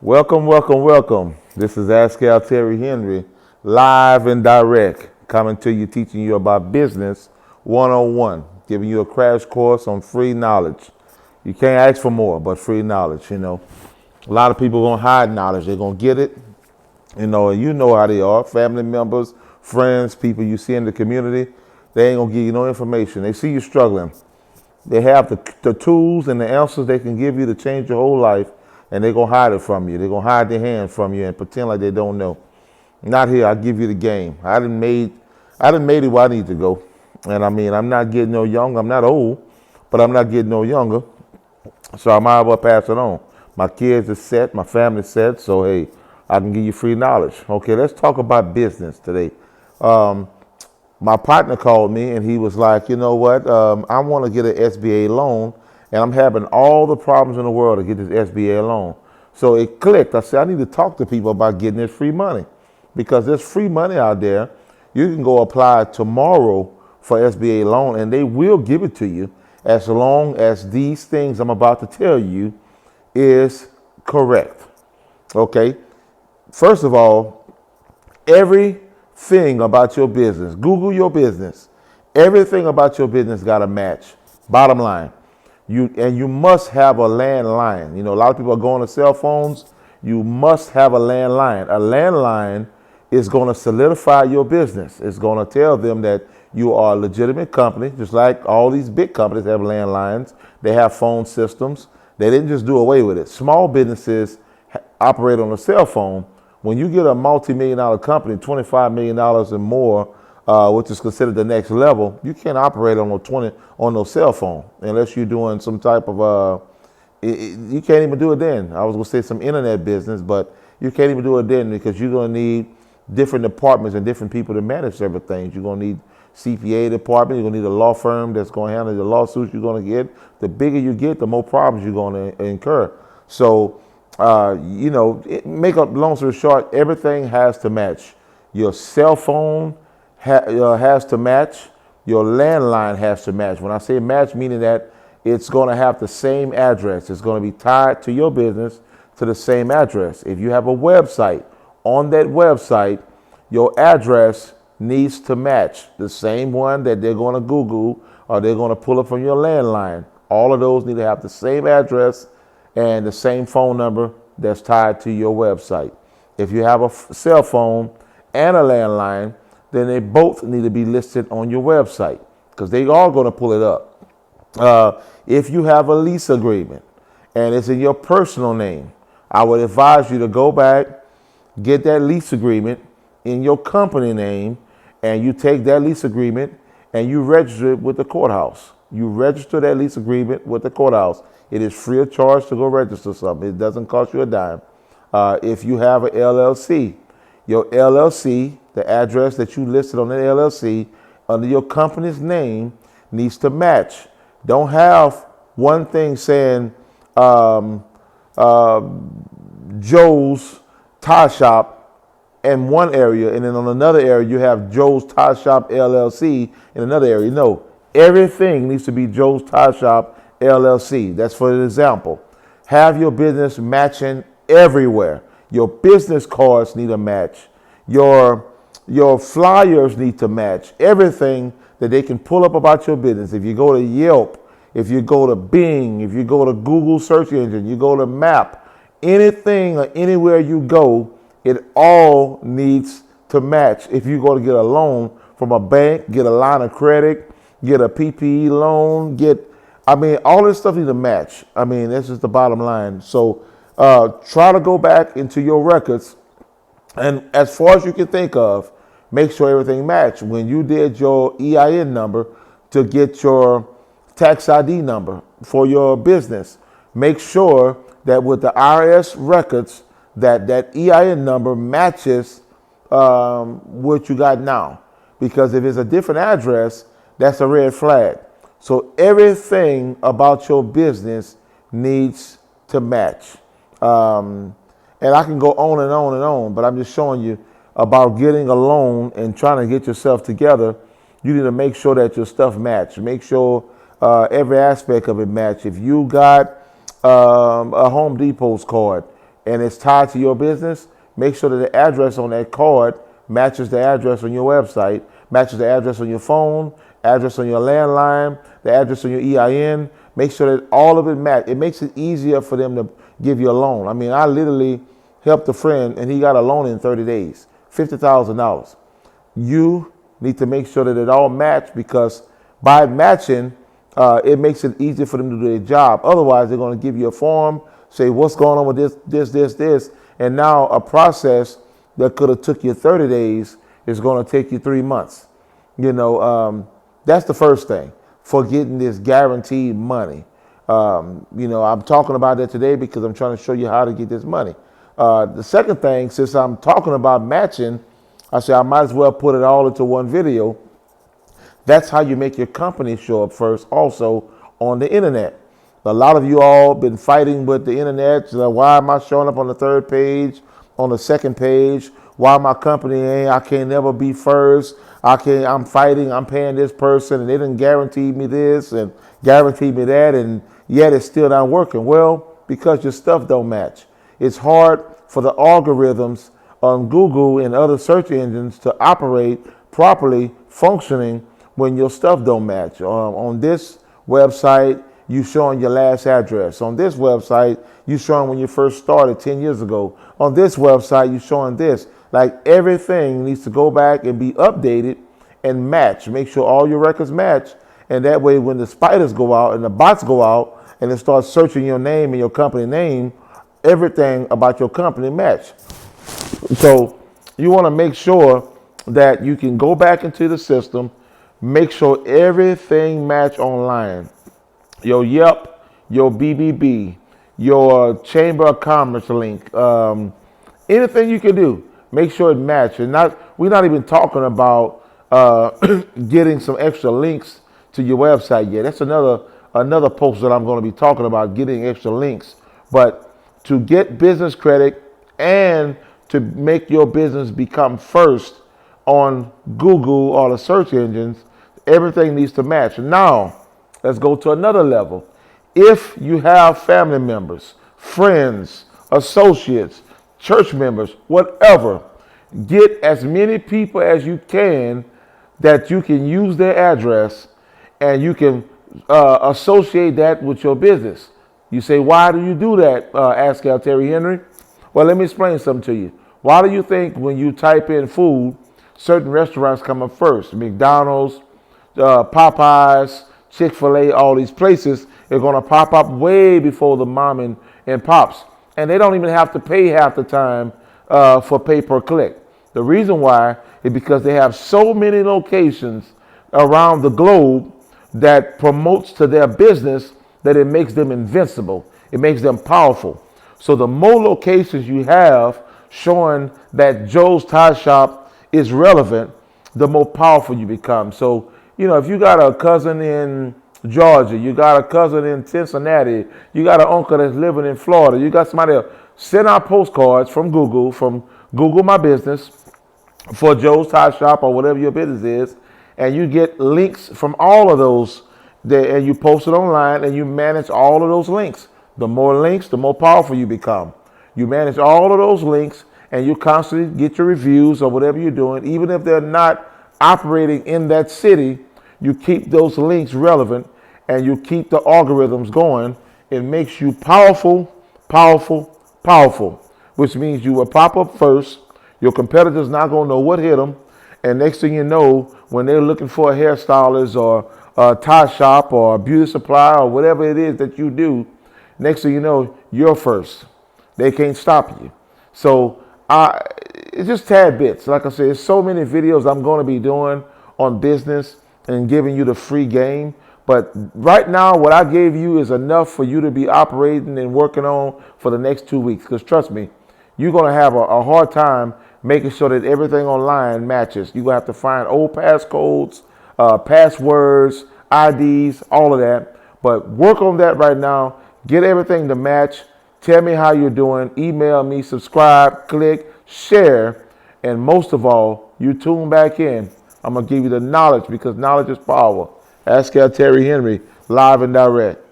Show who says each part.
Speaker 1: Welcome, welcome, welcome. This is Ascal Terry Henry, live and direct, coming to you, teaching you about business 101, giving you a crash course on free knowledge. You can't ask for more, but free knowledge, A lot of people gonna hide knowledge. They're gonna get it, and you know how they are. Family members, friends, people you see in the community, they ain't gonna give you no information. They see you struggling. They have the tools and the answers they can give you to change your whole life, and they're going to hide it from you. They're going to hide their hand from you and pretend like they don't know. Not here. I give you the game. I done made it where I need to go. And I mean, I'm not getting no younger. I'm not old, but I'm not getting no younger. So I might as well pass it on. My kids are set. My family's set. So, hey, I can give you free knowledge. Okay, let's talk about business today. My partner called me and he was like, you know what, I want to get an SBA loan and I'm having all the problems in the world to get this SBA loan. So it clicked. I said, I need to talk to people about getting this free money because there's free money out there. You can go apply tomorrow for SBA loan and they will give it to you as long as these things I'm about to tell you is correct. Okay. First of all, everything about your business, Google your business, everything about your business got to match. Bottom line, you must have a landline. A lot of people are going to cell phones. You must have a landline. A landline is going to solidify your business. It's going to tell them that you are a legitimate company, just like all these big companies have landlines. They have phone systems. They didn't just do away with it. Small businesses operate on a cell phone. When you get a multi-million-dollar company, $25 million and more, which is considered the next level, you can't operate on no cell phone unless you're doing some type of, you can't even do it then. I was going to say some internet business, but you can't even do it then because you're going to need different departments and different people to manage certain things. You're going to need CPA department. You're going to need a law firm that's going to handle the lawsuits you're going to get. The bigger you get, the more problems you're going to incur. So, make a long story short, everything has to match. Your cell phone has to match. Your landline has to match. When I say match, meaning that it's going to have the same address. It's going to be tied to your business to the same address. If you have a website, on that website, your address needs to match the same one that they're going to Google or they're going to pull up from your landline. All of those need to have the same address and the same phone number that's tied to your website. If you have a cell phone and a landline, then they both need to be listed on your website because they are going to pull it up. If you have a lease agreement and it's in your personal name, I would advise you to go back, get that lease agreement in your company name, and you take that lease agreement and you register it with the courthouse. You register that lease agreement with the courthouse. It is free of charge to go register something. It doesn't cost you a dime. If you have an LLC, your LLC, the address that you listed on the LLC under your company's name needs to match. Don't have one thing saying Joe's Tire Shop in one area, and then on another area you have Joe's Tire Shop LLC in another area. No, everything needs to be Joe's Tire Shop LLC. That's for an example. Have your business matching everywhere. Your business cards need to match. Your flyers need to match. Everything that they can pull up about your business. If you go to Yelp, if you go to Bing, if you go to Google search engine, you go to Map, anything or anywhere you go, it all needs to match. If you go to get a loan from a bank, get a line of credit, get a PPE loan, all this stuff needs to match. That's just the bottom line. So try to go back into your records, and as far as you can think of, make sure everything matched. When you did your EIN number to get your tax ID number for your business, make sure that with the IRS records that EIN number matches what you got now. Because if it's a different address, that's a red flag. So everything about your business needs to match. And I can go on and on and on, but I'm just showing you about getting a loan and trying to get yourself together. You need to make sure that your stuff match. Make sure every aspect of it match. If you got a Home Depot's card and it's tied to your business, make sure that the address on that card matches the address on your website, matches the address on your phone, address on your landline, the address on your EIN. Make sure that all of it matches. It makes it easier for them to give you a loan. I mean, I literally helped a friend and he got a loan in 30 days, $50,000. You need to make sure that it all match, because by matching, it makes it easier for them to do their job. Otherwise, they're going to give you a form, say what's going on with this, and now a process that could have took you 30 days is going to take you 3 months. That's the first thing for getting this guaranteed money. I'm talking about that today because I'm trying to show you how to get this money. The second thing, since I'm talking about matching, I said I might as well put it all into one video. That's how you make your company show up first, also on the internet. A lot of you all been fighting with the internet. Why am I showing up on the third page, on the second page? Why my company I can't never be first. I'm fighting, I'm paying this person and they didn't guarantee me this and guarantee me that, and yet it's still not working. Well, because your stuff don't match. It's hard for the algorithms on Google and other search engines to operate properly functioning when your stuff don't match. On this website, you showing your last address. On this website, you showing when you first started 10 years ago. On this website, you showing this. Like, everything needs to go back and be updated and match. Make sure all your records match. And that way, when the spiders go out and the bots go out and they start searching your name and your company name, everything about your company match. So you want to make sure that you can go back into the system, make sure everything match online. Your Yelp, your BBB, your Chamber of Commerce link, anything you can do, make sure it matches. And we're not even talking about getting some extra links to your website yet. That's another post that I'm going to be talking about, getting extra links. But to get business credit and to make your business become first on Google or the search engines, everything needs to match. Now, let's go to another level. If you have family members, friends, associates, church members, whatever, get as many people as you can that you can use their address and you can associate that with your business. You say, why do you do that, Askell Terry Henry? Well, let me explain something to you. Why do you think when you type in food, certain restaurants come up first? McDonald's, Popeyes, Chick-fil-A, all these places are going to pop up way before the mom and pops. And they don't even have to pay half the time for pay-per-click. The reason why is because they have so many locations around the globe that promotes to their business that it makes them invincible. It makes them powerful. So the more locations you have showing that Joe's Tie Shop is relevant, the more powerful you become. So, if you got a cousin in Georgia, you got a cousin in Cincinnati, you got an uncle that's living in Florida, you got somebody else, send out postcards from Google My Business for Joe's Tie Shop or whatever your business is, and you get links from all of those there, and you post it online and you manage all of those links. The more links, the more powerful you become. You manage all of those links and you constantly get your reviews or whatever you're doing. Even if they're not operating in that city, you keep those links relevant and you keep the algorithms going. It makes you powerful, powerful, powerful, which means you will pop up first. Your competitors not going to know what hit them. And next thing you know, when they're looking for a hairstylist or a tie shop or a beauty supply or whatever it is that you do, next thing you know, you're first. They can't stop you. So it's just tad bits. Like I said, there's so many videos I'm going to be doing on business and giving you the free game. But right now, what I gave you is enough for you to be operating and working on for the next 2 weeks. Because trust me, you're going to have a hard time making sure that everything online matches. You're going to have to find old passcodes, passwords, IDs, all of that. But work on that right now. Get everything to match. Tell me how you're doing. Email me, subscribe, click, share. And most of all, you tune back in. I'm going to give you the knowledge because knowledge is power. Askell Terry Henry, live and direct.